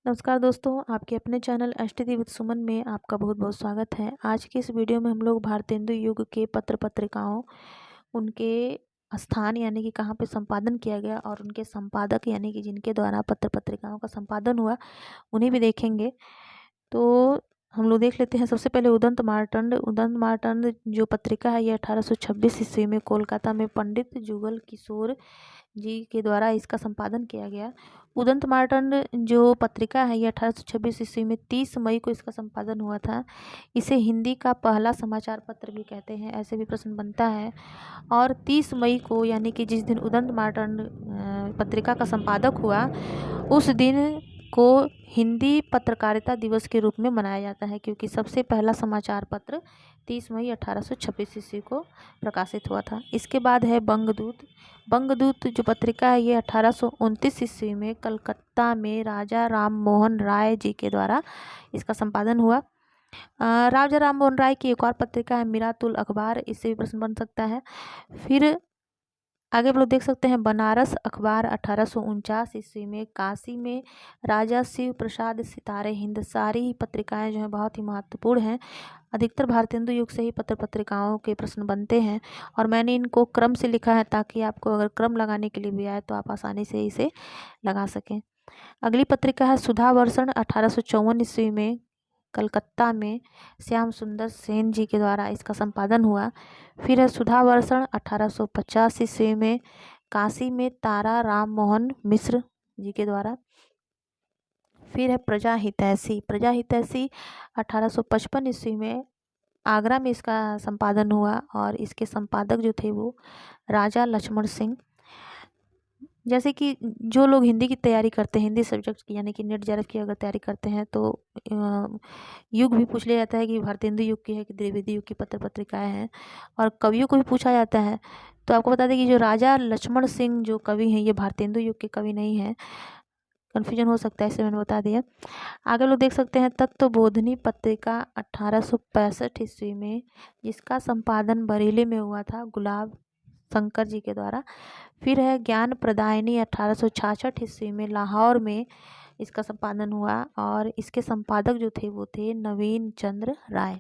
नमस्कार दोस्तों, आपके अपने चैनल एसटीडी विद सुमन में आपका बहुत बहुत स्वागत है। आज की इस वीडियो में हम लोग भारतेंदु युग के पत्र पत्रिकाओं, उनके स्थान यानी कि कहाँ पे संपादन किया गया और उनके संपादक यानी कि जिनके द्वारा पत्र पत्रिकाओं का संपादन हुआ उन्हें भी देखेंगे। तो हम लोग देख लेते हैं। सबसे पहले उदंत मार्तंड जो पत्रिका है ये 1826 ईस्वी में कोलकाता में पंडित जुगल किशोर जी के द्वारा इसका संपादन किया गया। उदंत मार्तंड जो पत्रिका है ये 1826 ईस्वी में 30 मई को इसका संपादन हुआ था। इसे हिंदी का पहला समाचार पत्र भी कहते हैं, ऐसे भी प्रश्न बनता है। और 30 मई को यानी कि जिस दिन उदंत मार्तंड पत्रिका का संपादक हुआ उस दिन को हिंदी पत्रकारिता दिवस के रूप में मनाया जाता है, क्योंकि सबसे पहला समाचार पत्र 30 मई 1826 ईस्वी को प्रकाशित हुआ था। इसके बाद है बंगदूत जो पत्रिका है ये 1829 ईस्वी में कलकत्ता में राजा राम मोहन राय जी के द्वारा इसका संपादन हुआ। राजा राम मोहन राय की एक और पत्रिका है मिरातुल अखबार, इससे भी प्रश्न बन सकता है। फिर आगे हम लोग देख सकते हैं बनारस अखबार 1849 ईस्वी में काशी में राजा शिव प्रसाद सितारे हिंद। सारी पत्रिकाएं जो हैं बहुत ही महत्वपूर्ण हैं। अधिकतर भारतेंदु युग से ही पत्र पत्रिकाओं के प्रश्न बनते हैं और मैंने इनको क्रम से लिखा है ताकि आपको अगर क्रम लगाने के लिए भी आए तो आप आसानी से इसे लगा सकें। अगली पत्रिका है सुधा वर्षण 1854 ईस्वी में कलकत्ता में श्याम सुंदर सेन जी के द्वारा इसका संपादन हुआ। फिर है सुधा वर्षण 1850 ईस्वी में काशी में तारा राम मोहन मिश्र जी के द्वारा। फिर है प्रजा हितैषी 1855 ईस्वी में आगरा में इसका संपादन हुआ और इसके संपादक जो थे वो राजा लक्ष्मण सिंह। जैसे कि जो लोग हिंदी की तैयारी करते हैं, हिंदी सब्जेक्ट की यानी कि नेट जेआरएफ की अगर तैयारी करते हैं तो युग भी पूछ लिया जाता है कि भारतेंदु युग की है कि द्विवेदी युग की पत्र पत्रिकाएं हैं, और कवियों को भी पूछा जाता है। तो आपको बता दें कि जो राजा लक्ष्मण सिंह जो कवि हैं ये भारतेंदु युग के कवि नहीं हैं, कन्फ्यूजन हो सकता है, इसलिए मैंने बता दिया। आगे लोग देख सकते हैं तत्वबोधिनी पत्रिका 1865 ईस्वी में, जिसका संपादन बरेली में हुआ था गुलाब शंकर जी के द्वारा। फिर है ज्ञान प्रदायिनी 1866 ईस्वी में लाहौर में इसका संपादन हुआ और इसके संपादक जो थे वो थे नवीन चंद्र राय।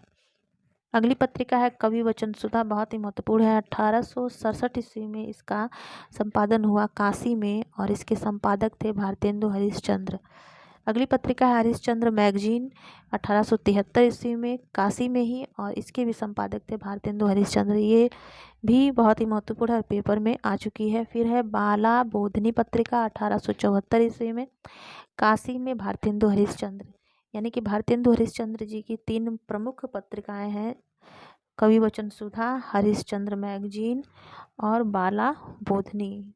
अगली पत्रिका है कवि वचन सुधा, बहुत ही महत्वपूर्ण है। 1867 ईस्वी में इसका संपादन हुआ काशी में और इसके संपादक थे भारतेंदु हरिश्चंद्र। अगली पत्रिका है हरिश्चंद्र मैगजीन 1873 ईस्वी में काशी में ही, और इसके भी संपादक थे भारतेंदु हरिश्चंद्र। ये भी बहुत ही महत्वपूर्ण है और पेपर में आ चुकी है। फिर है बाला बोधनी पत्रिका 1874 ईस्वी में काशी में भारतेंदु हरिश्चंद्र, यानी कि भारतेंदु हरिश्चंद्र जी की 3 प्रमुख पत्रिकाएं हैं, कवि वचन सुधा, हरिश्चंद्र मैगजीन और बाला बोधनी।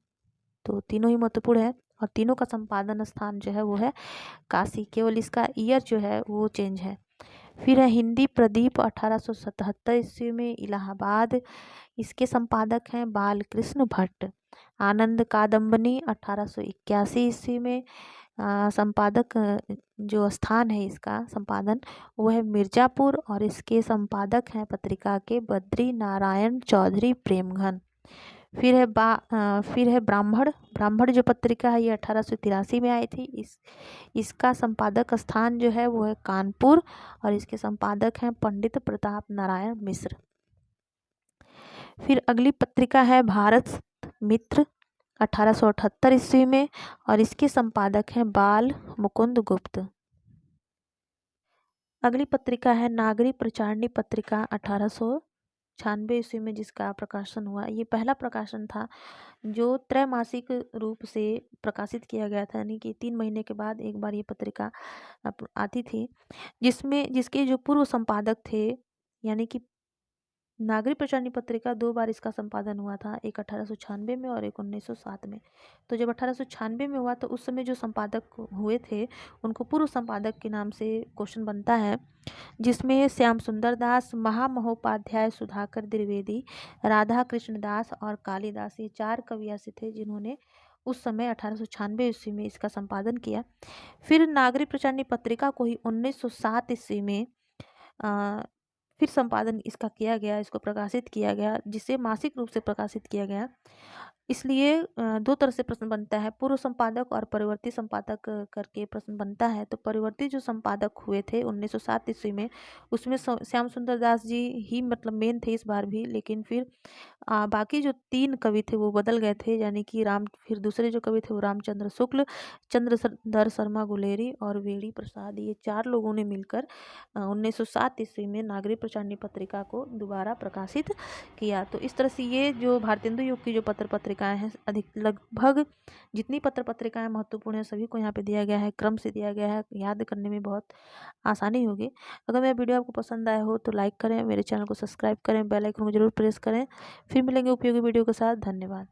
तो तीनों ही महत्वपूर्ण है और तीनों का संपादन स्थान जो है वो है काशी, केवल इसका ईयर जो है वो चेंज है। फिर है हिंदी प्रदीप 1877 ईस्वी में इलाहाबाद, इसके संपादक हैं बालकृष्ण भट्ट। आनंद कादम्बनी 1881 ईस्वी में संपादक जो स्थान है इसका संपादन वो है मिर्ज़ापुर और इसके संपादक हैं पत्रिका के बद्री नारायण चौधरी प्रेमघन। फिर है ब्राह्मण जो पत्रिका है ये 1883 में आई थी। इसका संपादक स्थान जो है वो है कानपुर और इसके संपादक हैं पंडित प्रताप नारायण मिश्र। फिर अगली पत्रिका है भारत मित्र 1878 ईस्वी में और इसके संपादक हैं बाल मुकुंद गुप्त। अगली पत्रिका है नागरी प्रचारणी पत्रिका 1896 ईस्वी में जिसका प्रकाशन हुआ। ये पहला प्रकाशन था जो त्रैमासिक रूप से प्रकाशित किया गया था, यानी कि 3 महीने के बाद एक बार ये पत्रिका आती थी, जिसके जो पूर्व संपादक थे, यानी कि नागरिक प्रचारणी पत्रिका 2 बार इसका संपादन हुआ था, एक 1896 में और एक 1907 में। तो जब 1896 में हुआ तो उस समय जो संपादक हुए थे उनको पूर्व संपादक के नाम से क्वेश्चन बनता है, जिसमें श्याम सुंदर दास, महामहोपाध्याय सुधाकर द्विवेदी, राधा कृष्ण दास और कालिदास, ये 4 कवि ऐसे थे जिन्होंने उस समय 1896 ईस्वी में इसका संपादन किया। फिर नागरिक प्रचारणी पत्रिका को ही 1907 ईस्वी में फिर संपादन इसका किया गया, इसको प्रकाशित किया गया, जिसे मासिक रूप से प्रकाशित किया गया। इसलिए दो तरह से प्रश्न बनता है, पूर्व संपादक और परिवर्ती संपादक करके प्रश्न बनता है। तो परिवर्ती जो संपादक हुए थे 1907 ईस्वी में, उसमें श्याम सुंदर दास जी ही मतलब मेन थे इस बार भी, लेकिन फिर बाकी जो 3 कवि थे वो बदल गए थे, यानी कि फिर दूसरे जो कवि थे वो रामचंद्र शुक्ल, चंद्रधर शर्मा गुलेरी और वेणी प्रसाद, ये 4 लोगों ने मिलकर 1907 ईस्वी में नागरिक प्रचारणी पत्रिका को दोबारा प्रकाशित किया। तो इस तरह से ये जो भारतेंदु युग की जो पत्र पत्रिकाएं हैं, अधिक लगभग जितनी पत्र पत्रिकाएं महत्वपूर्ण है सभी को यहाँ पे दिया गया है, क्रम से दिया गया है, याद करने में बहुत आसानी होगी। अगर मेरा वीडियो आपको पसंद आया हो तो लाइक करें, मेरे चैनल को सब्सक्राइब करें, बेल आइकन को जरूर प्रेस करें। फिर मिलेंगे उपयोगी वीडियो के साथ। धन्यवाद।